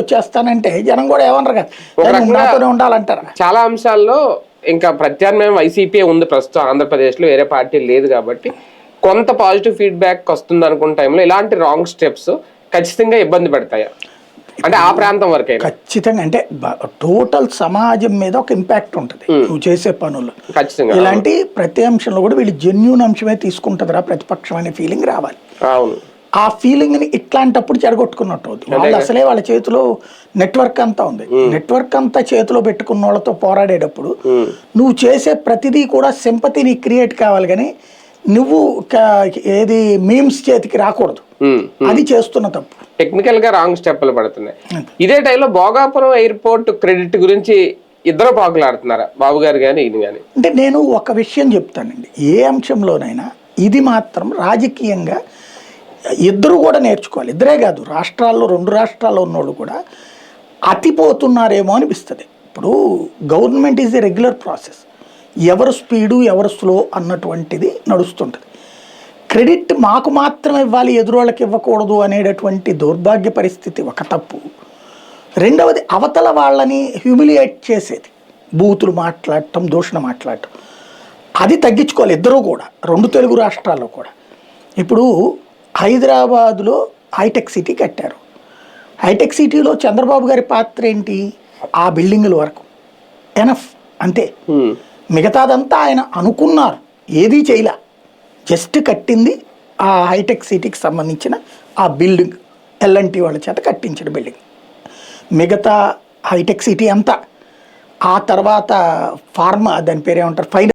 వచ్చేస్తానంటే జనం కూడా ఏమన్నారు కదా నాతోనే ఉండాలంటారా. చాలా అంశాల్లో ఇంకా ప్రత్యామ్నాయం వైసీపీ ఉంది ప్రస్తుతం ఆంధ్రప్రదేశ్లో, వేరే పార్టీ లేదు కాబట్టి కొంత పాజిటివ్ ఫీడ్బ్యాక్ వస్తుంది అనుకున్న టైంలో ఇలాంటి రాంగ్ స్టెప్స్ ఖచ్చితంగా ఇబ్బంది పెడతాయా అంటే ఆ ప్రాంతం వరకే? ఖచ్చితంగా. అంటే టోటల్ సమాజం మీద ఒక ఇంపాక్ట్ ఉంటుంది నువ్వు చేసే పనులు. ఖచ్చితంగా ఇలాంటి ప్రతి అంశంలో కూడా వీళ్ళు జెన్యూన్ అంశమే తీసుకుంటుందిరా ప్రతిపక్షం అనే ఫీలింగ్ రావాలి. అవును, ఆ ఫీలింగ్ ని ఇట్లాంటప్పుడు చెడగొట్టుకున్నట్టు అవుతుంది. వాళ్ళు అసలే వాళ్ళ చేతిలో నెట్వర్క్ అంతా ఉంది. నెట్వర్క్ అంతా చేతిలో పెట్టుకున్న వాళ్ళతో పోరాడేటప్పుడు నువ్వు చేసే ప్రతిదీ కూడా సింపతిని క్రియేట్ కావాలి, కానీ నువ్వు ఏది మీమ్స్ చేతికి రాకూడదు. అది చేస్తున్న తప్పు. టెక్నికల్ గా రాంగ్ స్టెప్లు పడుతున్నాయి. ఇదే టైంలో భోగాపురం ఎయిర్పోర్ట్ క్రెడిట్ గురించి ఇద్దరు పాకులాడుతున్నారా, బాబు గారు కానీ ఇది కానీ? అంటే నేను ఒక విషయం చెప్తానండి, ఏ అంశంలోనైనా ఇది మాత్రం రాజకీయంగా ఇద్దరు కూడా నేర్చుకోవాలి. ఇద్దరే కాదు, రాష్ట్రాల్లో 2 రాష్ట్రాల్లో ఉన్నోళ్ళు కూడా అతిపోతున్నారేమో అనిపిస్తుంది. ఇప్పుడు government is a regular process, ఎవరు స్పీడు ఎవరు స్లో అన్నటువంటిది నడుస్తుంటుంది. క్రెడిట్ మాకు మాత్రమే ఇవ్వాలి, ఎదురోళ్ళకి ఇవ్వకూడదు అనేటటువంటి దౌర్భాగ్య పరిస్థితి ఒక తప్పు. రెండవది అవతల వాళ్ళని హ్యూమిలియేట్ చేసేది, బూతులు మాట్లాడటం, దూషణ మాట్లాడటం, అది తగ్గించుకోవాలి ఇద్దరూ కూడా, 2 తెలుగు రాష్ట్రాల్లో కూడా. ఇప్పుడు హైదరాబాదులో హైటెక్ సిటీ కట్టారు. హైటెక్ సిటీలో చంద్రబాబు గారి పాత్ర ఏంటి? ఆ బిల్డింగుల వరకు ఎనఫ్, అంతే. మిగతాదంతా ఆయన అనుకున్నారు, ఏదీ చేయలే, జస్ట్ కట్టింది ఆ హైటెక్ సిటీకి సంబంధించిన ఆ బిల్డింగ్, ఎల్ఎన్టీ వాళ్ళ చేత కట్టించిన బిల్డింగ్. మిగతా హైటెక్ సిటీ అంతా ఆ తర్వాత ఫార్మా, దాని పేరు ఏమంటారు, ఫైనల్